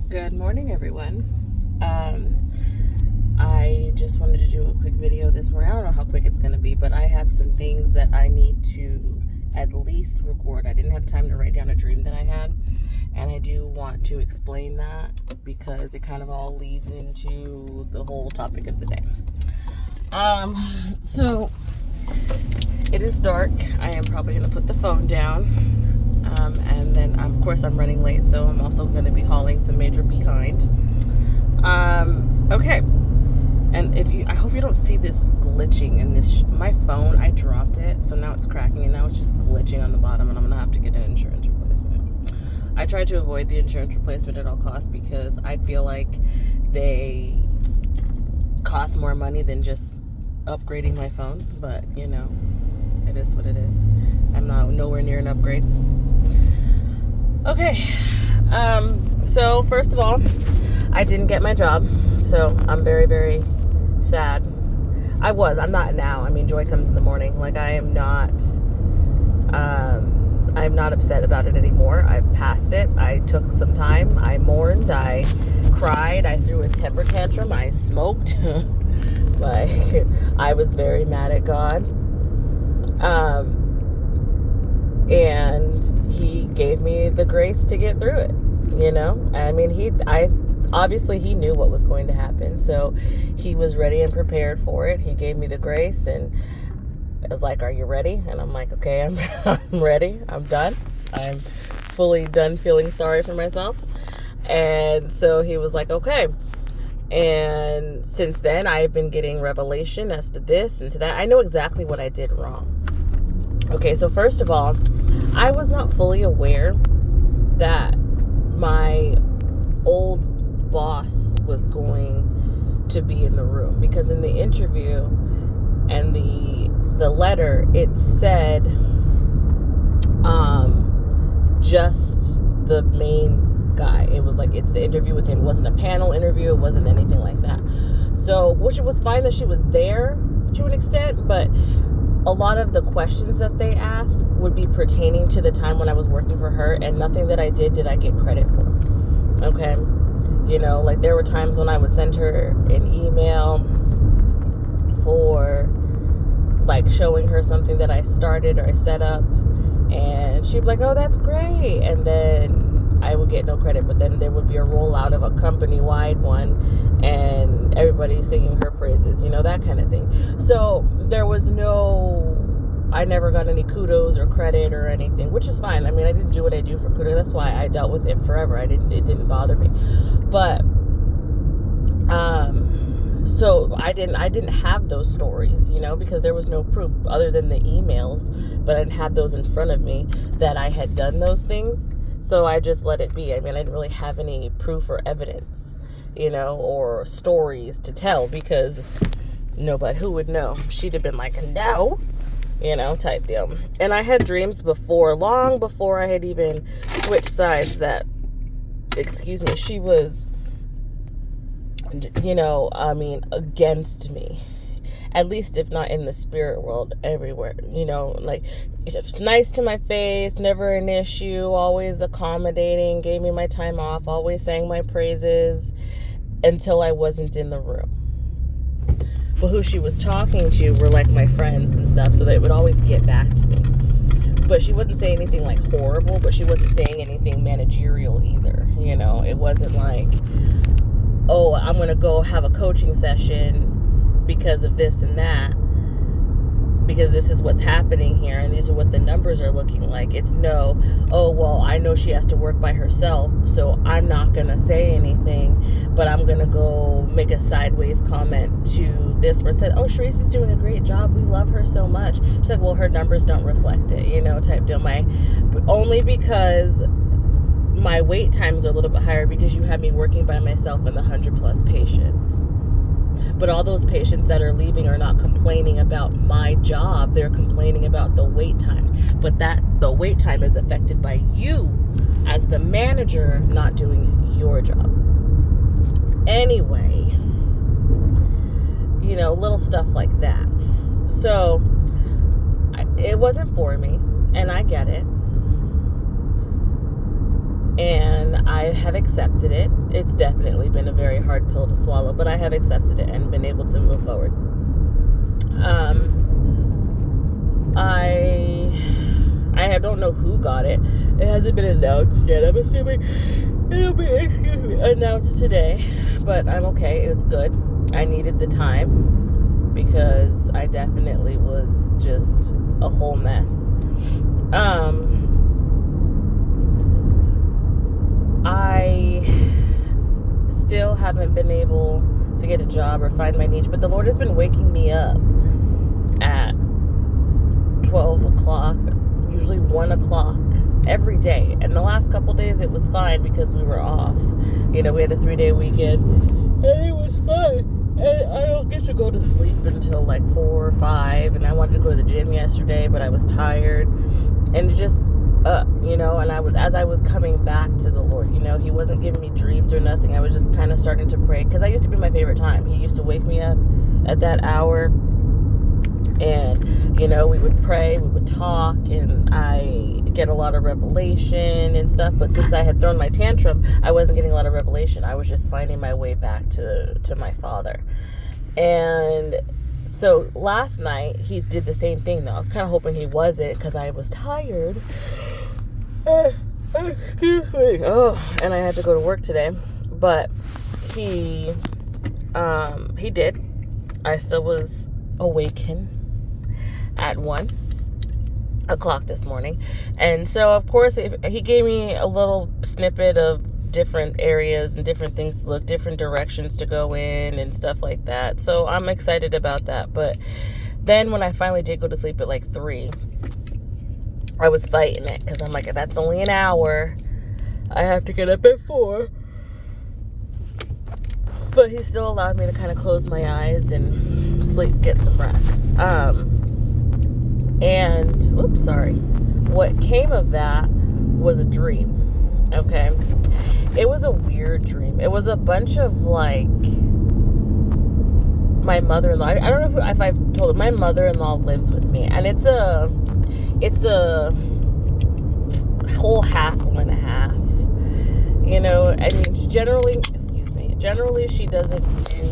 Good morning, everyone. I just wanted to do a quick video this morning. I don't know how quick it's going to be, but I have some things that I need to at least record. I didn't have time to write down a dream that I had, and I do want to explain that because it kind of all leads into the whole topic of the day. So it is dark. I am probably going to put the phone down. And then, of course, I'm running late, so I'm also going to be hauling some major behind. Okay. And I hope you don't see this glitching in this. My phone, I dropped it, so now it's cracking, and now it's just glitching on the bottom, and I'm going to have to get an insurance replacement. I try to avoid the insurance replacement at all costs because I feel like they cost more money than just upgrading my phone, but, you know, it is what it is. I'm nowhere near an upgrade. Okay, so first of all, I didn't get my job, so I'm very, very sad. I'm not now. I mean, joy comes in the morning. Like, I'm not upset about it anymore. I've passed it. I took some time. I mourned. I cried. I threw a temper tantrum. I smoked. Like, I was very mad at God. And he gave me the grace to get through it, you know? I mean, obviously he knew what was going to happen, so he was ready and prepared for it. He gave me the grace and was like, "Are you ready?" And I'm like, "Okay, I'm ready. I'm done. I'm fully done feeling sorry for myself." And so he was like, "Okay." And since then, I've been getting revelation as to this and to that. I know exactly what I did wrong. Okay, so first of all, I was not fully aware that my old boss was going to be in the room, because in the interview and the letter, it said just the main guy. It was like, it's the interview with him. It wasn't a panel interview. It wasn't anything like that. So, which was fine that she was there to an extent, but a lot of the questions that they asked would be pertaining to the time when I was working for her, and nothing that I did I get credit for. Okay? You know, like, there were times when I would send her an email for, like, showing her something that I started or I set up, and she'd be like, "Oh, that's great," and then I would get no credit, but then there would be a rollout of a company-wide one, and everybody singing her praises, you know, that kind of thing. So there was I never got any kudos or credit or anything, which is fine. I mean, I didn't do what I do for kudos. That's why I dealt with it forever. It didn't bother me. But, so I didn't have those stories, you know, because there was no proof other than the emails, but I didn't have those in front of me that I had done those things. So I just let it be. I mean, I didn't really have any proof or evidence, you know, or stories to tell, because nobody who would know. She'd have been like, "No," you know, type deal. And I had dreams before, long before I had even switched sides, that, she was, you know, I mean, against me. At least if not in the spirit world, everywhere, you know, like, it's nice to my face, never an issue, always accommodating, gave me my time off, always sang my praises until I wasn't in the room. But who she was talking to were like my friends and stuff, so they would always get back to me. But she wasn't saying anything like horrible, but she wasn't saying anything managerial either, you know. It wasn't like, "Oh, I'm going to go have a coaching session because of this and that, because this is what's happening here, and these are what the numbers are looking like." It's no, "Oh, well, I know she has to work by herself, so I'm not going to say anything, but I'm going to go make a sideways comment to this person. Oh, Sharice is doing a great job. We love her so much." She's like, "Well, her numbers don't reflect it," you know, type deal. Only because my wait times are a little bit higher, because you have me working by myself and the 100+ patients. But all those patients that are leaving are not complaining about my job. They're complaining about the wait time. But the wait time is affected by you as the manager not doing your job. Anyway, you know, little stuff like that. So it wasn't for me, and I get it. And I I have accepted it. It's definitely been a very hard pill to swallow, but I have accepted it and been able to move forward. I don't know who got it. It hasn't been announced yet. I'm assuming it'll be announced today, but I'm okay. It's good. I needed the time because I definitely was just a whole mess. I still haven't been able to get a job or find my niche, but the Lord has been waking me up at 12 o'clock, usually 1 o'clock every day. And the last couple days it was fine because we were off. You know, we had a 3-day weekend and it was fun. And I don't get to go to sleep until like 4 or 5. And I wanted to go to the gym yesterday, but I was tired. And just, you know, and as I was coming back to the Lord, you know, He wasn't giving me dreams or nothing. I was just kind of starting to pray because that used to be my favorite time. He used to wake me up at that hour. And, you know, we would pray, we would talk, and I get a lot of revelation and stuff. But since I had thrown my tantrum, I wasn't getting a lot of revelation. I was just finding my way back to my Father. And so last night, he did the same thing, though. I was kind of hoping he wasn't because I was tired. Excuse me. Oh, and I had to go to work today. But he did. I still was awakened at 1 o'clock this morning. And so, of course, he gave me a little snippet of different areas and different things to look, different directions to go in and stuff like that. So I'm excited about that. But then when I finally did go to sleep at like 3, I was fighting it because I'm like, that's only an hour. I have to get up at 4. But he still allowed me to kind of close my eyes and sleep, get some rest. What came of that was a dream. Okay. It was a weird dream. It was a bunch of like my mother-in-law. I don't know if I've told it. My mother-in-law lives with me, and it's a whole hassle and a half. You know, I mean, generally she doesn't do